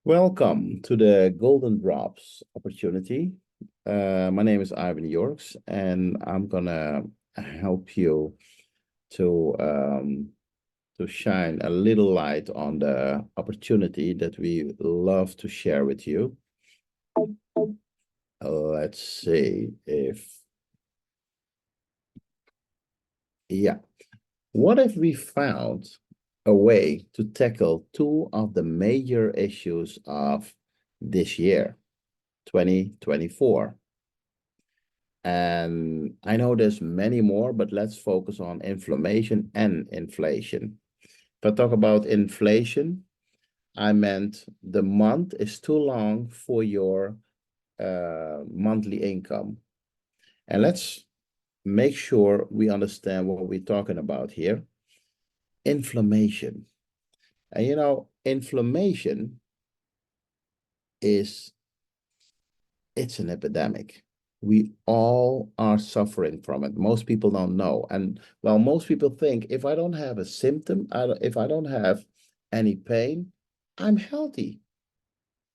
Welcome to the Golden Drops opportunity. My name is Ivan Yorks, and I'm gonna help you to shine a little light on the opportunity that we love to share with you. Let's see if, yeah. What if we found a way to tackle two of the major issues of this year, 2024? And I know there's many more, but let's focus on inflammation and inflation. If I talk about inflation, I meant the month is too long for your monthly income. And let's make sure we understand what we're talking about here. Inflammation. And inflammation it's an epidemic. We all are suffering from it. Most people don't know. And well, most people think if I don't have a symptom, if I don't have any pain, I'm healthy.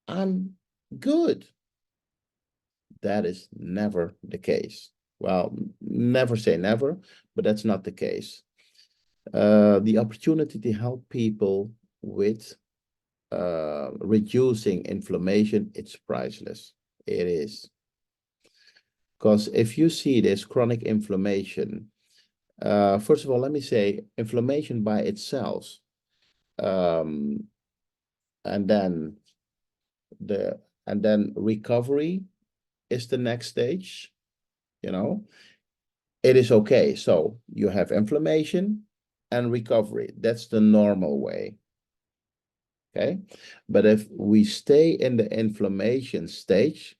I'm good. That is never the case. Well, never say never, but that's not the case. The opportunity to help people with reducing inflammation, it's priceless. It is. Because if you see this chronic inflammation, first of all, let me say inflammation by itself, um, and then the and then recovery is the next stage. You know, it is okay. So you have inflammation and recovery. That's the normal way. Okay, but if we stay in the inflammation stage,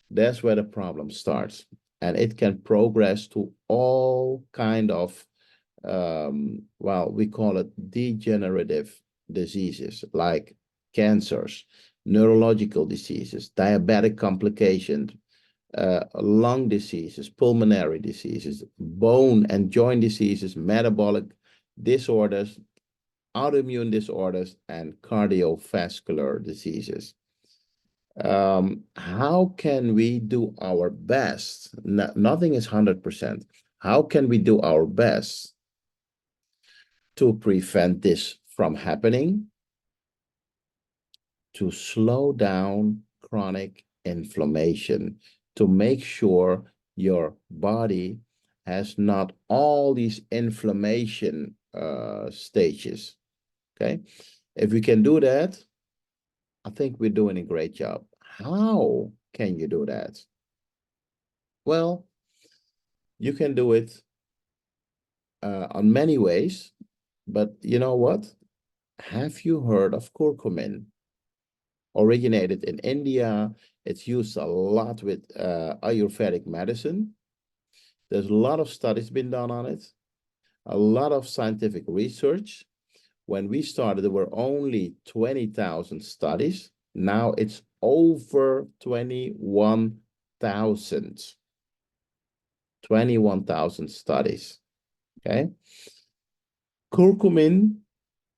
that's where the problem starts, and it can progress to all kind of well, we call it degenerative diseases like cancers, neurological diseases, diabetic complications, lung diseases, pulmonary diseases, bone and joint diseases, metabolic disorders, autoimmune disorders, and cardiovascular diseases. How can we do our best? Nothing is 100%. How can we do our best to prevent this from happening, to slow down chronic inflammation, to make sure your body has not all these inflammation stages? Okay, if we can do that, I think we're doing a great job. How can you do that? Well, you can do it on many ways, but you know what? Have you heard of curcumin? Originated in India. It's used a lot with Ayurvedic medicine. There's a lot of studies been done on it, a lot of scientific research. When we started, there were only 20,000 studies. Now it's over 21,000. 21,000 studies. Okay. Curcumin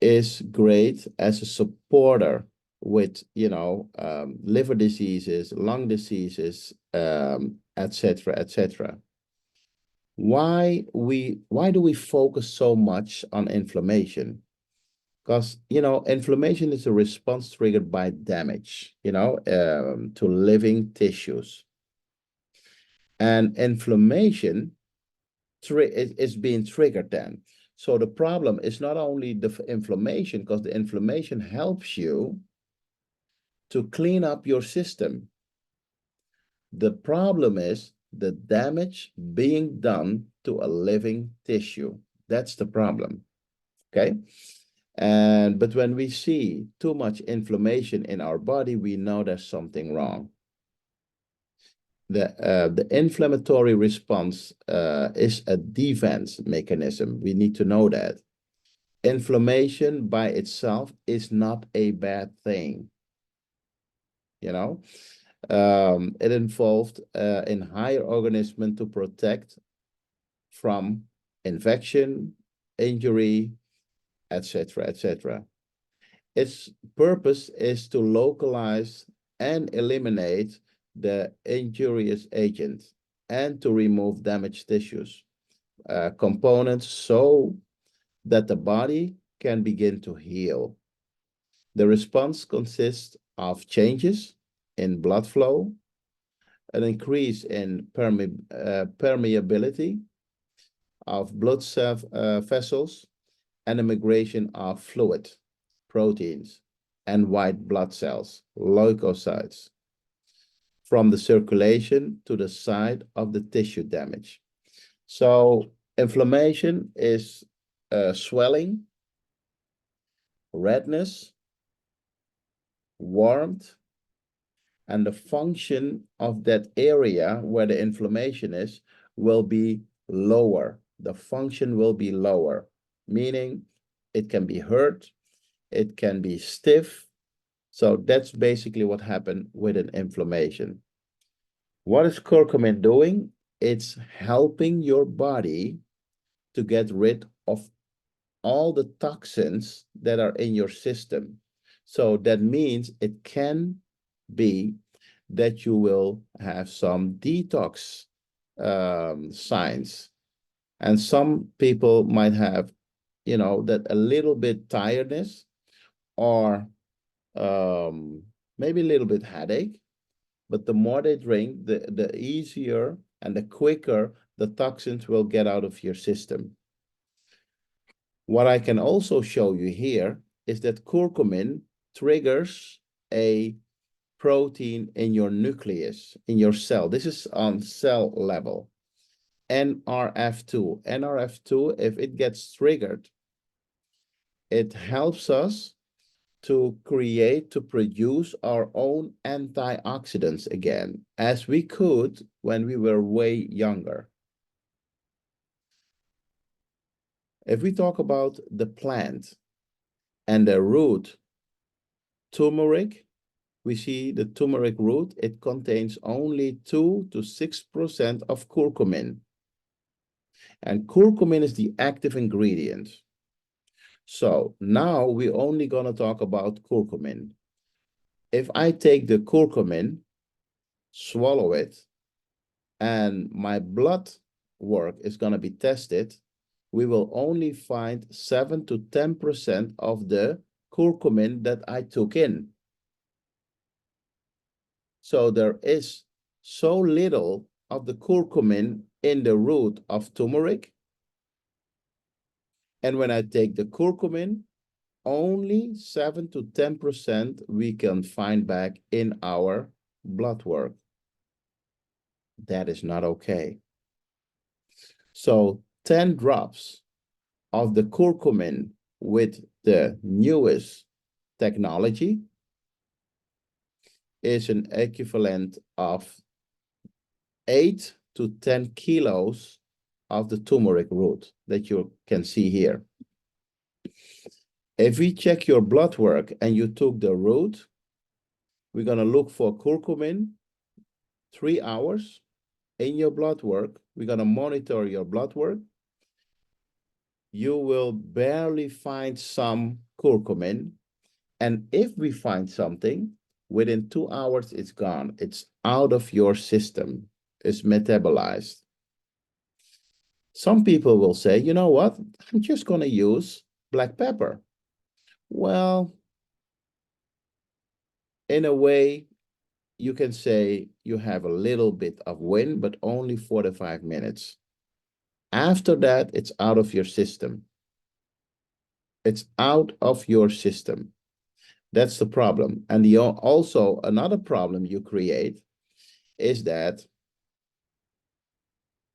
is great as a supporter with, liver diseases, lung diseases, etc., etc. Why do we focus so much on inflammation? Because, inflammation is a response triggered by damage, to living tissues. And inflammation is being triggered then. So the problem is not only the inflammation, because the inflammation helps you to clean up your system. The problem is the damage being done to a living tissue. That's the problem. Okay. But when we see too much inflammation in our body, we know there's something wrong. The inflammatory response is a defense mechanism. We need to know that. Inflammation by itself is not a bad thing. It involved in higher organism to protect from infection, injury, etc., etc. Its purpose is to localize and eliminate the injurious agent and to remove damaged tissues, components, so that the body can begin to heal. The response consists of changes in blood flow, an increase in permeability of blood vessels, and a migration of fluid, proteins, and white blood cells, leukocytes, from the circulation to the site of the tissue damage. So inflammation is swelling, redness, warmth, and the function of that area where the inflammation is will be lower. The function will be lower, meaning it can be hurt, it can be stiff. So that's basically what happened with an inflammation. What is curcumin doing? It's helping your body to get rid of all the toxins that are in your system. So that means it can be that you will have some detox signs. And some people might have, you know, that a little bit tiredness or maybe a little bit headache. But the more they drink, the easier and the quicker the toxins will get out of your system. What I can also show you here is that curcumin triggers a protein in your nucleus, in your cell. This is on cell level. NRF2. NRF2, if it gets triggered, it helps us to produce our own antioxidants again, as we could when we were way younger. If we talk about the plant and the root, turmeric, we see the turmeric root, it contains only 2 to 6% of curcumin. And curcumin is the active ingredient. So now we're only going to talk about curcumin. If I take the curcumin, swallow it, and my blood work is going to be tested, we will only find 7 to 10% of the curcumin that I took in. So there is so little of the curcumin in the root of turmeric. And when I take the curcumin, only 7 to 10% we can find back in our blood work. That is not okay. So 10 drops of the curcumin with the newest technology is an equivalent of 8 to 10 kilos of the turmeric root that you can see here. If we check your blood work and you took the root, we're going to look for curcumin 3 hours in your blood work. We're going to monitor your blood work. You will barely find some curcumin. And if we find something, within 2 hours, it's gone. It's out of your system. It's metabolized. Some people will say, you know what? I'm just going to use black pepper. Well, in a way, you can say you have a little bit of win, but only 4 to 5 minutes. After that, it's out of your system. It's out of your system. That's the problem. And also another problem you create is that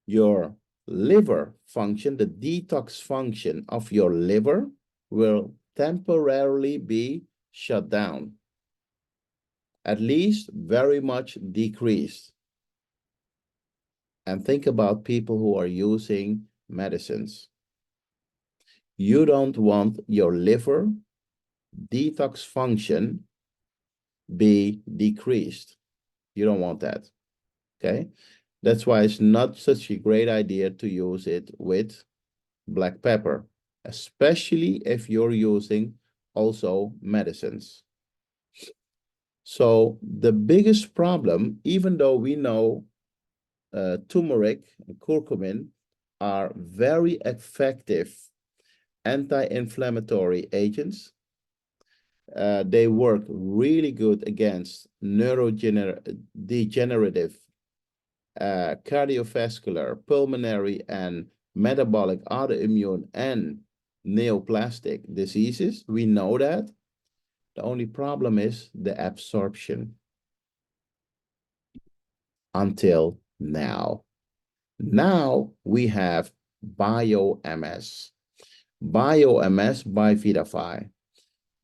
your liver function, the detox function of your liver will temporarily be shut down, at least very much decreased. And think about people who are using medicines. You don't want your liver detox function be decreased. You don't want that, okay? That's why it's not such a great idea to use it with black pepper, especially if you're using also medicines. So the biggest problem, even though we know turmeric and curcumin are very effective anti-inflammatory agents. They work really good against neurodegenerative, cardiovascular, pulmonary, and metabolic, autoimmune, and neoplastic diseases. We know that. The only problem is the absorption until now. Now we have BioMS. BioMS by Vidafy.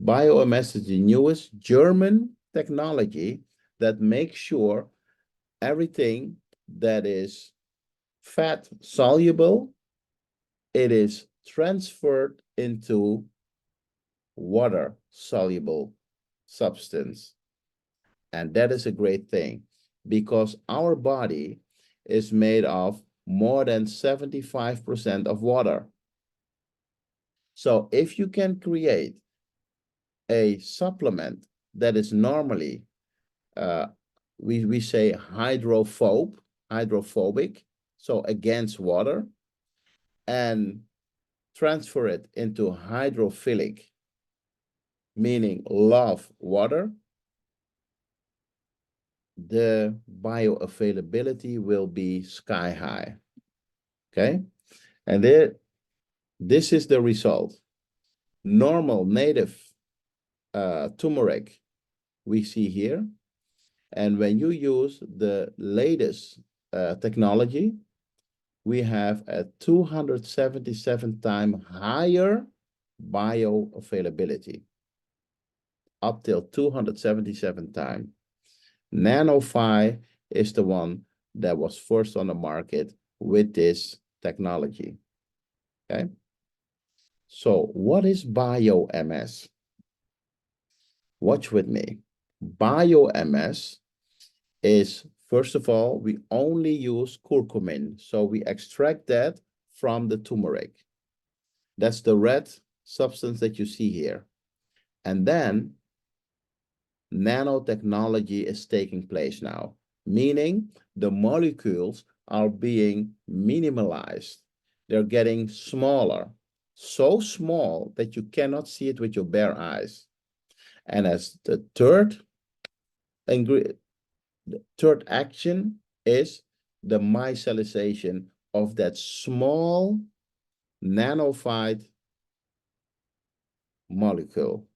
BioMS is the newest German technology that makes sure everything that is fat soluble, it is transferred into water soluble substance. And that is a great thing because our body is made of more than 75% of water. So if you can create a supplement that is normally, we say hydrophobic, so against water, and transfer it into hydrophilic, meaning love water, the bioavailability will be sky high. Okay, and this is the result. Normal native turmeric we see here, and when you use the latest technology, we have a 277 times higher bioavailability, up till 277 times. Nano5 is the one that was first on the market with this technology. Okay. So what is BioMS? Watch with me. BioMS is, first of all, we only use curcumin. So we extract that from the turmeric. That's the red substance that you see here. And then nanotechnology is taking place now, meaning the molecules are being minimalized. They're getting smaller, so small that you cannot see it with your bare eyes. And as the third action is the micellization of that small nanophyte molecule.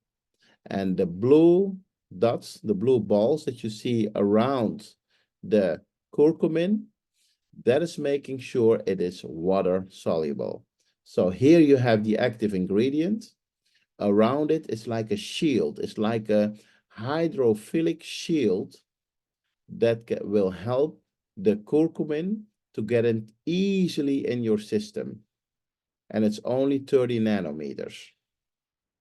And the blue dots, the blue balls that you see around the curcumin, that is making sure it is water soluble. So here you have the active ingredient. Around it, it's like a shield. It's like a hydrophilic shield that will help the curcumin to get in easily in your system. And it's only 30 nanometers.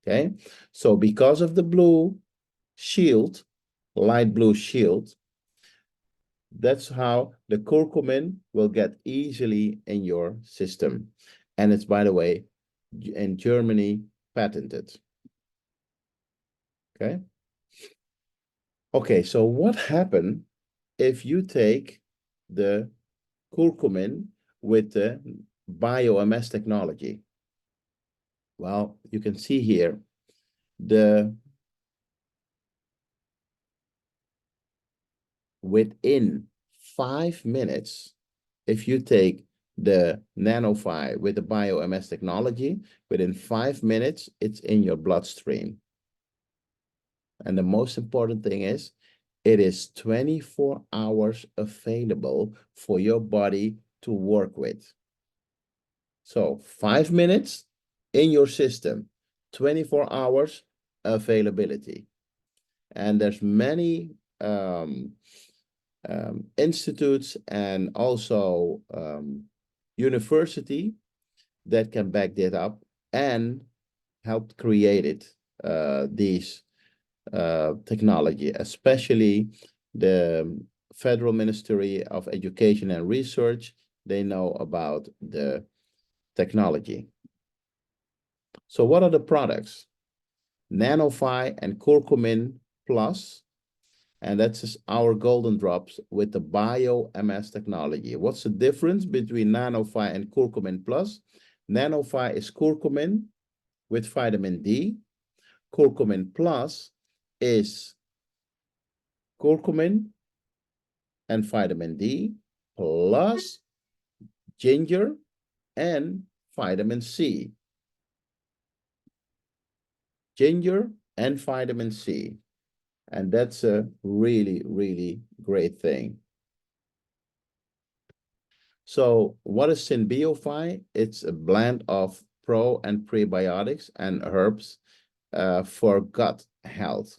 Okay, so because of the blue shield, light blue shield, that's how the curcumin will get easily in your system. And it's, by the way, in Germany, patented. Okay. Okay, so what happens if you take the curcumin with the BioMS technology? Well, you can see here within 5 minutes, if you take the Nano5 with the BioMS technology, within 5 minutes, it's in your bloodstream. And the most important thing is, it is 24 hours available for your body to work with. So 5 minutes in your system, 24 hours availability. And there's many institutes and also university that can back that up and help create it, these technology, especially the Federal Ministry of Education and Research. They know about the technology. So what are the products? Nanophi and Curcumin Plus, and that's our golden drops with the Bio-MS technology. What's the difference between Nanophi and Curcumin Plus? Nanophi is curcumin with vitamin D. Curcumin Plus is curcumin and vitamin D plus ginger and vitamin C. Ginger and vitamin C. And that's a really, really great thing. So what is Synbiophi? It's a blend of pro and prebiotics and herbs for gut health.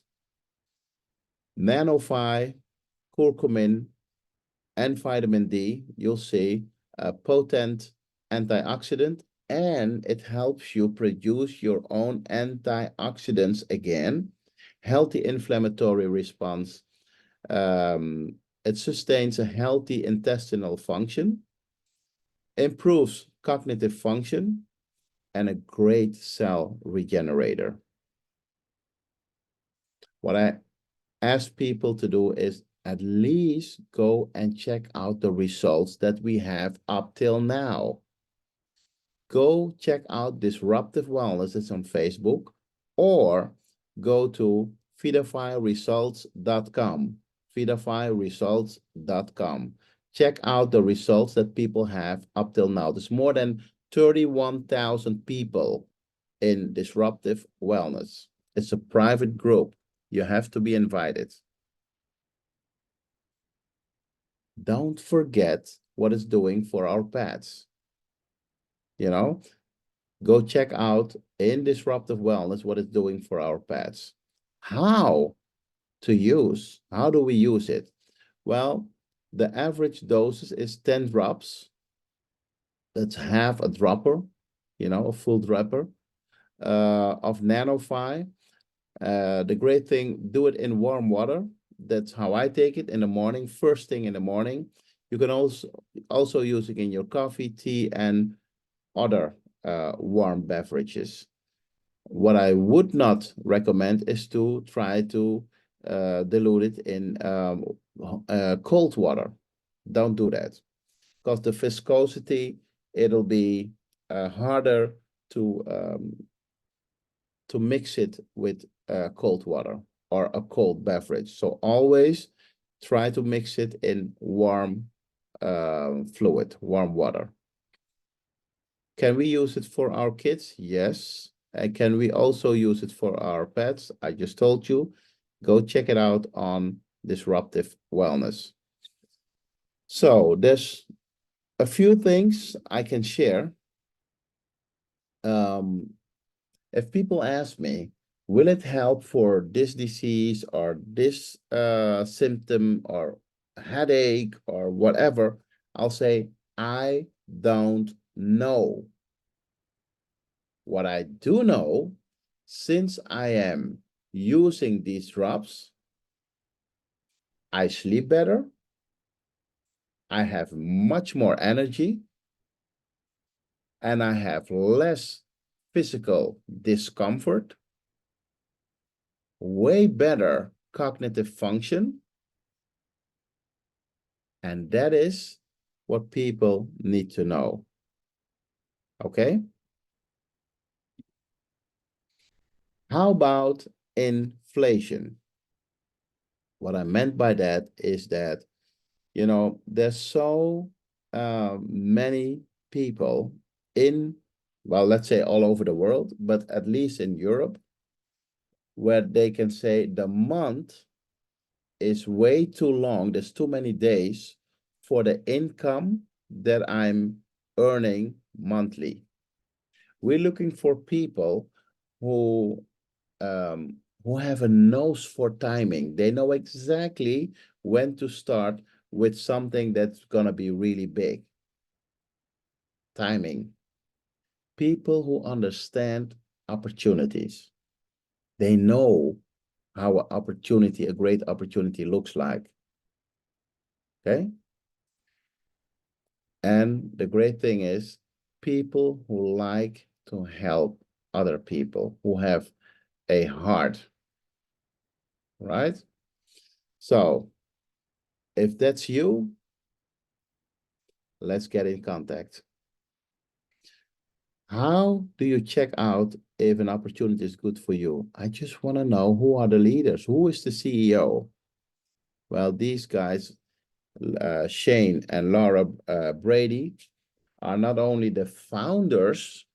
Nanophi, curcumin, and vitamin D, you'll see a potent antioxidant, and it helps you produce your own antioxidants again, healthy inflammatory response. It sustains a healthy intestinal function, improves cognitive function, and a great cell regenerator. What I ask people to do is at least go and check out the results that we have up till now. Go check out Disruptive Wellness. It's on Facebook, or go to vidafyresults.com. vidafyresults.com. Check out the results that people have up till now. There's more than 31,000 people in Disruptive Wellness. It's a private group. You have to be invited. Don't forget what it's doing for our pets. You know, go check out in Disruptive Wellness what it's doing for our pets. How to use? How do we use it? Well, the average doses is 10 drops. That's half a dropper, you know, a full dropper of Nanophi. The great thing, do it in warm water. That's how I take it in the morning, first thing in the morning. You can also use it in your coffee, tea, and other warm beverages. What I would not recommend is to try to dilute it in cold water. Don't do that, because the viscosity, it'll be harder to mix it with cold water or a cold beverage. So always try to mix it in warm fluid, warm water. Can we use it for our kids? Yes. And can we also use it for our pets? I just told you, go check it out on Disruptive Wellness. So there's a few things I can share. If people ask me, will it help for this disease or this symptom or headache or whatever, I'll say, I don't know. What I do know, since I am using these drops, I sleep better, I have much more energy, and I have less physical discomfort, way better cognitive function, and that is what people need to know. Okay? How about inflation? What I meant by that is that, you know, there's so many people in, well, let's say all over the world, but at least in Europe, where they can say the month is way too long. There's too many days for the income that I'm earning monthly. We're looking for people who have a nose for timing. They know exactly when to start with something that's gonna be really big. Timing. People who understand opportunities. They know how an opportunity, a great opportunity looks like. Okay? And the great thing is people who like to help other people, who have a heart, right? So if that's you, let's get in contact. How do you check out if an opportunity is good for you? I just want to know, who are the leaders? Who is the CEO? Well, these guys, Shane and Laura Brady, are not only the founders,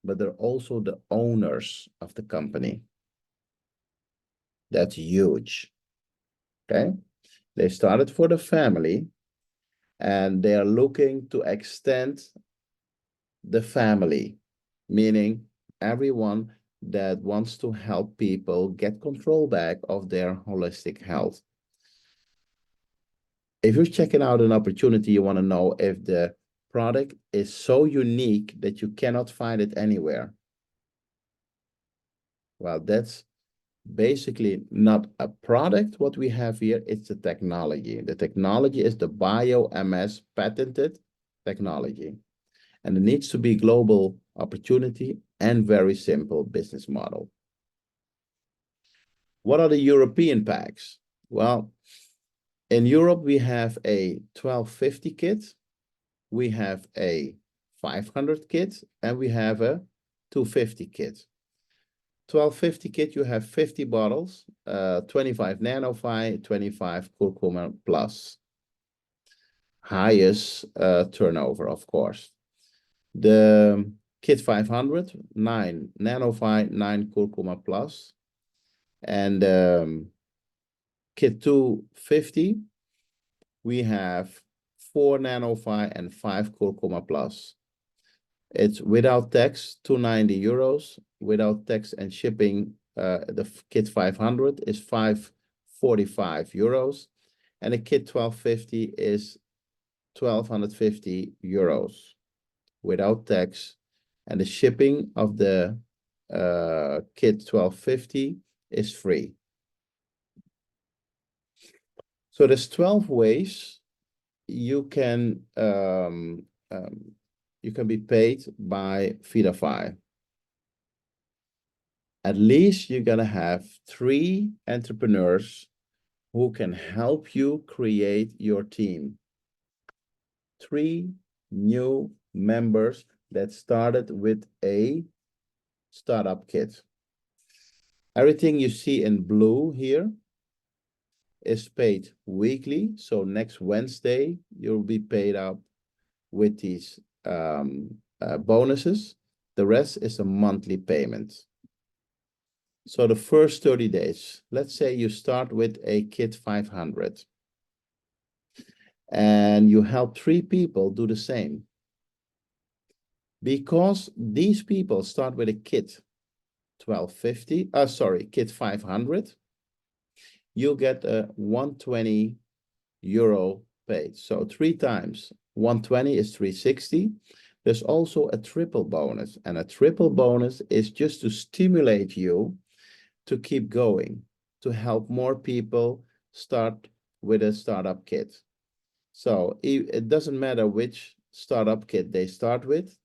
but they're also the owners of the company. That's huge. Okay. They started for the family, and they are looking to extend the family, meaning everyone that wants to help people get control back of their holistic health. If you're checking out an opportunity, you want to know if the product is so unique that you cannot find it anywhere. Well, that's basically not a product, what we have here, it's a technology. The technology is the BioMS patented technology. And it needs to be global opportunity and very simple business model. What are the European packs? Well, in Europe, we have a 1250 kit, we have a 500 kit, and we have a 250 kit. 1250 kit, you have 50 bottles, 25 nanophi, 25 curcuma plus. Highest turnover, of course. The kit 500, 9 nanophi, 9 curcuma plus. And kit 250, we have 4 nanophi and 5 curcuma plus. It's without tax, 290 euros. Without tax and shipping, the kit 500 is 545 euros. And the kit 1250 is 1250 euros without tax. And the shipping of the kit 1250 is free. So there's 12 ways you can be paid by Vidafy. At least you're gonna have 3 entrepreneurs who can help you create your team. 3 new members that started with a startup kit. Everything you see in blue here is paid weekly. So next Wednesday, you'll be paid up with these bonuses. The rest is a monthly payment. So the first 30 days, let's say you start with a kit 500 and you help 3 people do the same. Because these people start with a kit 1250, kit 500, you get a 120 euro paid. So 3 times 120 is 360. There's also a triple bonus, and a triple bonus is just to stimulate you to keep going, to help more people start with a startup kit. So it doesn't matter which startup kit they start with.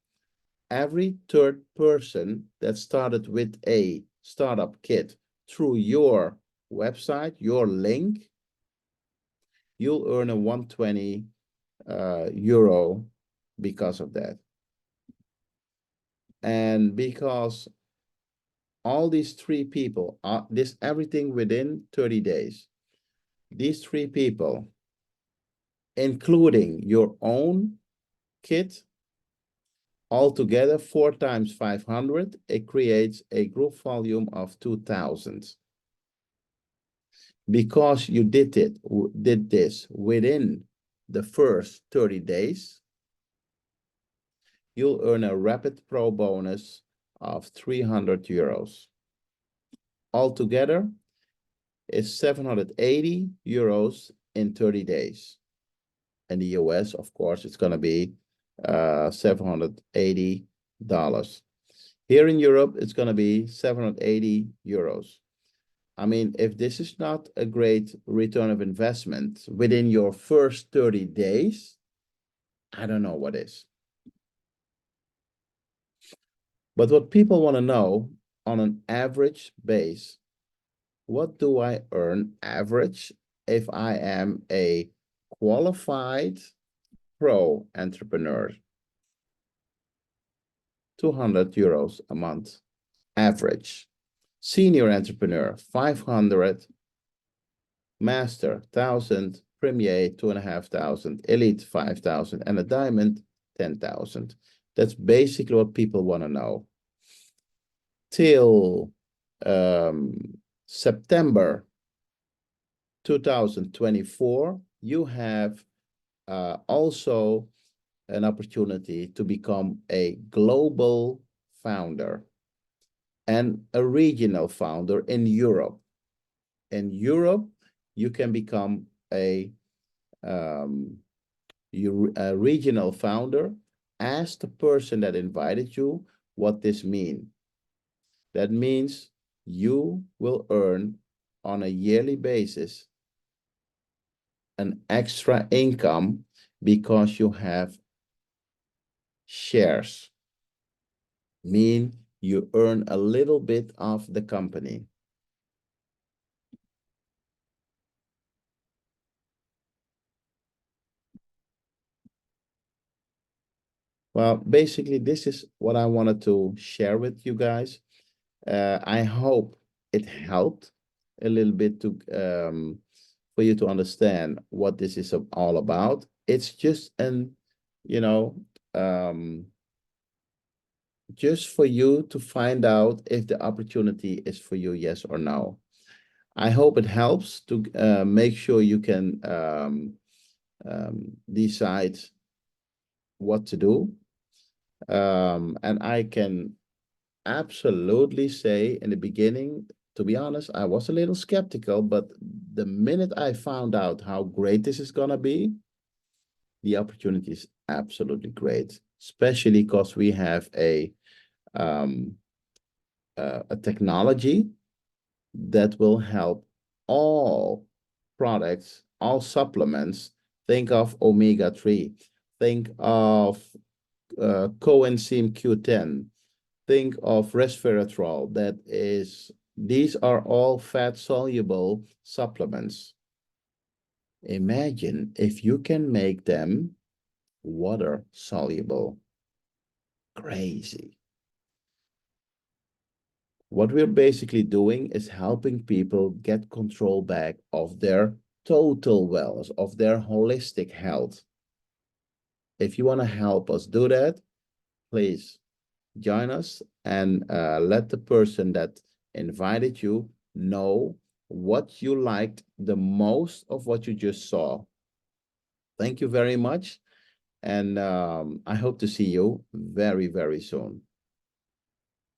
Every third person that started with a startup kit through your website, your link, you'll earn a 120 euro because of that. And because all these 3 people, everything within 30 days, these 3 people, including your own kit, altogether 4 times 500, it creates a group volume of 2,000. Because you did this within the first 30 days, you'll earn a Rapid Pro bonus of 300 euros. Altogether, it's 780 euros in 30 days. In the US, of course, it's going to be $780. Here in Europe, it's going to be 780 euros. I mean, if this is not a great return of investment within your first 30 days, I don't know what is. But what people want to know on an average base. What do I earn average if I am a qualified pro entrepreneur? 200 euros a month, average. Senior entrepreneur, 500. Master, 1,000. Premier, 2,500. Elite, 5,000. And a diamond, 10,000. That's basically what people want to know. Till September 2024, you have also an opportunity to become a global founder and a regional founder in Europe. In Europe, you can become a regional founder. Ask the person that invited you what this means. That means you will earn on a yearly basis an extra income because you have shares. Mean you earn a little bit of the company. Well, basically, this is what I wanted to share with you guys. I hope it helped a little bit to for you to understand what this is all about. It's just just for you to find out if the opportunity is for you, yes or no. I hope it helps to make sure you can decide what to do. And I can absolutely say in the beginning, to be honest, I was a little skeptical, but the minute I found out how great this is going to be, the opportunity is absolutely great, especially because we have a technology that will help all products, all supplements. Think of omega-3, think of coenzyme Q10, think of resveratrol. These are all fat-soluble supplements. Imagine if you can make them water-soluble. Crazy. What we're basically doing is helping people get control back of their total wellness, of their holistic health. If you want to help us do that, please join us and let the person that invited you know what you liked the most of what you just saw. Thank you very much. And I hope to see you very, very soon.